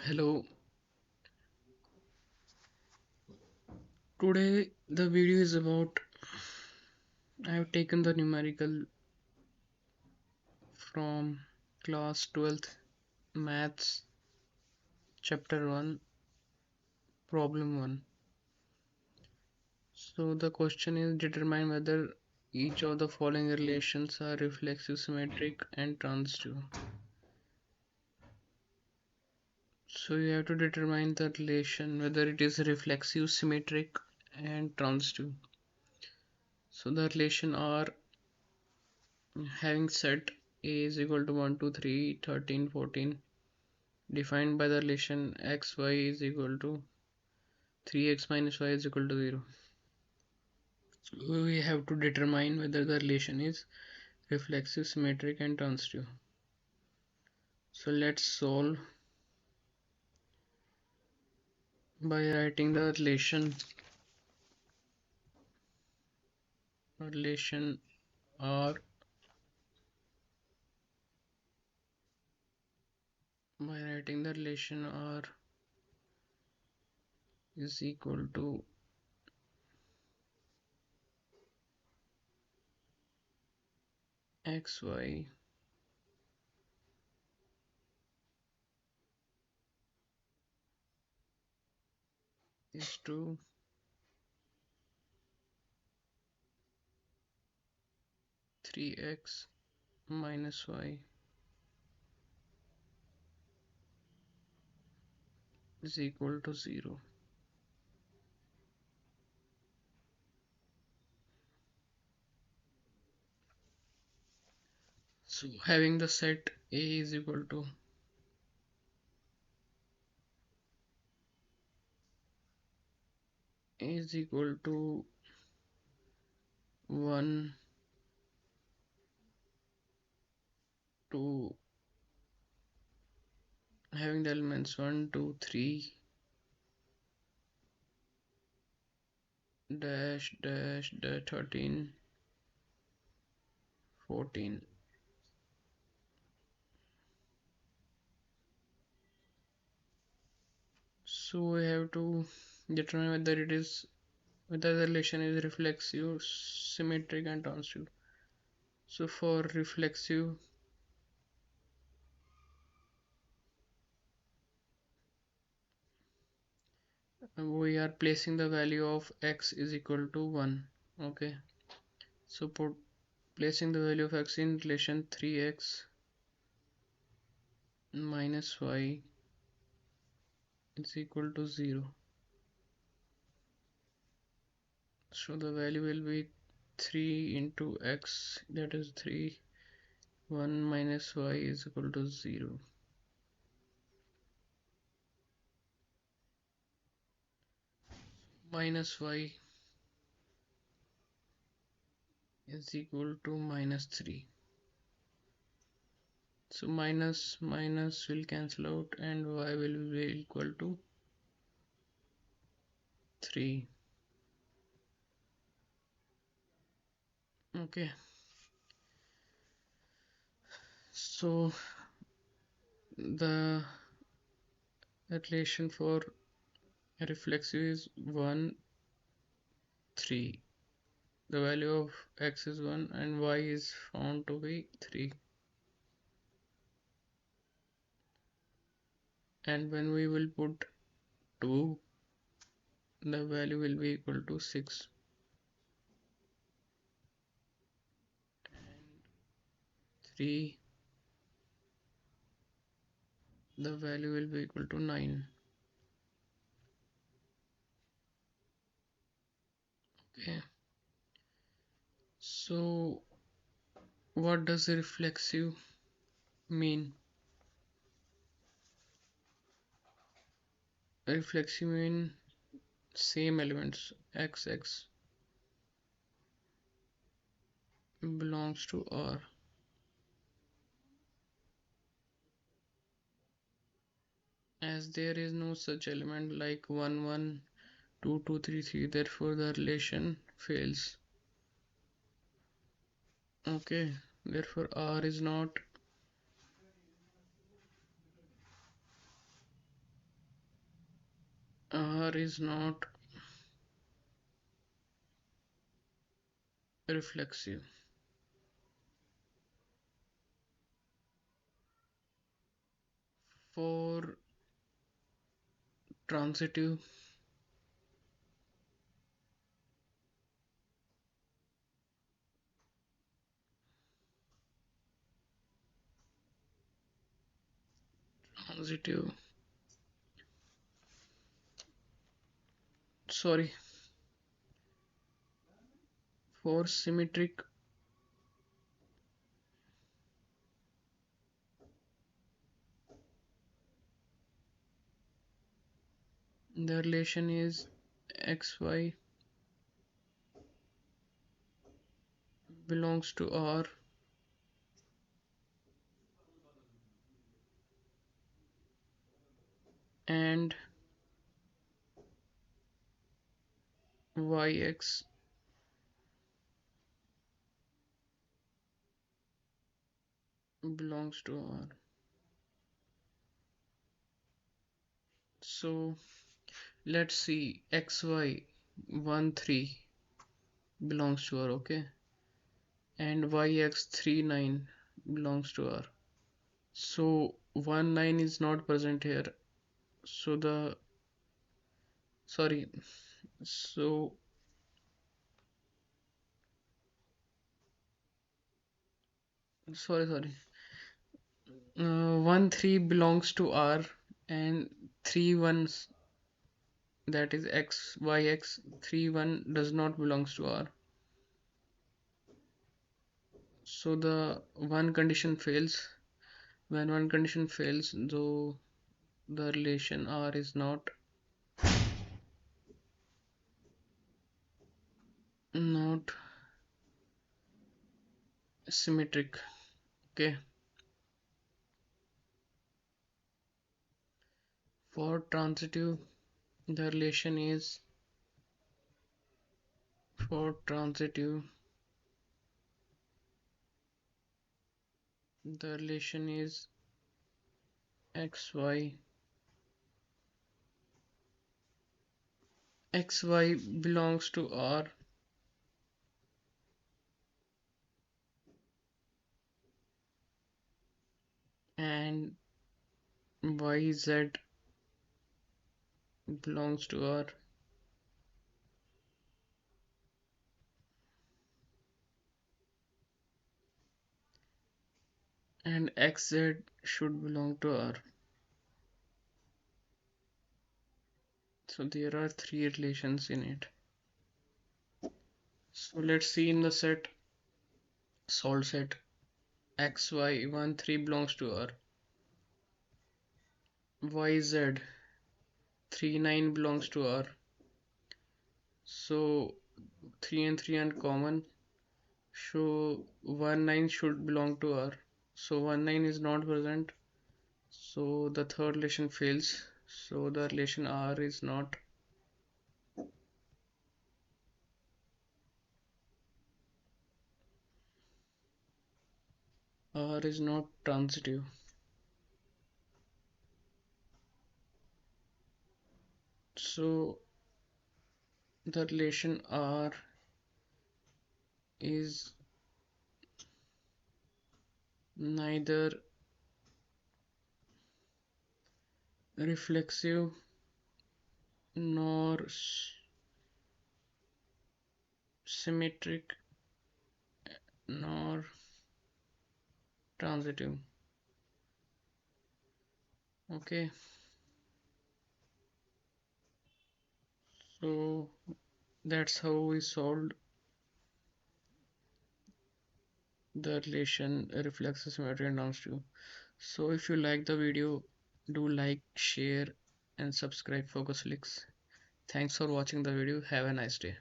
Hello, today the video is about I have taken the numerical from class 12th maths chapter 1 problem 1. So the question is determine whether each of the following relations are reflexive, symmetric and transitive. So you have to determine the relation whether it is reflexive, symmetric and transitive. So the relation are having set A is equal to 1, 2, 3, 13, 14 defined by the relation xy is equal to 3x minus y is equal to 0. So we have to determine whether the relation is reflexive, symmetric and transitive. So let's solve by writing the relation R by writing the relation R is equal to xy is to 3x minus y is equal to 0. So having the set A is equal to A is equal to 1 to having the elements 1, 2, 3 dash dash dash 13 14. So we have to determine whether the relation is reflexive, symmetric and transitive. So for reflexive, we are placing the value of x is equal to 1. Okay, so placing the value of x in relation 3x minus y is equal to 0. So the value will be 3 into x, that is 3. 1 minus y is equal to 0. Minus y is equal to minus 3. So minus minus will cancel out and y will be equal to 3. Okay, so the relation for reflexive is 1 3. The value of x is 1 and y is found to be 3, and when we will put 2 the value will be equal to 6 and 3 the value will be equal to 9. Okay, so what does reflexive mean? Reflexive mean same elements x belongs to R, as there is no such element like 1 1 2 2 3 3, therefore the relation fails. Okay, therefore R is not R is not reflexive. For transitive, transitive, sorry, for symmetric, the relation is xy belongs to R and yx belongs to R. So let's see, xy 1 3 belongs to R, okay, and yx 3 9 belongs to R. So 1 9 is not present here. So the sorry, so sorry, 1 3 belongs to R and 3 1s, that is x y x 3 1 does not belongs to R. So the one condition fails. When one condition fails, though, the relation R is not symmetric. Okay. For transitive, the relation is for transitive the relation is xy xy belongs to R and yz belongs to R. And xz should belong to R. So there are three relations in it. So let's see in the set, solved set, xy 1 3 belongs to R, yz 3 9 belongs to R. So 3 and 3 are common. So 1 9 should belong to R. So 1 9 is not present. So the third relation fails. So the relation R is not transitive. So the relation R is neither reflexive nor symmetric nor transitive. Okay, so that's how we solved the relation reflexive, symmetric and transitive. So if you like the video, do like, share and subscribe for Focus Links. Thanks for watching the video. Have a nice day.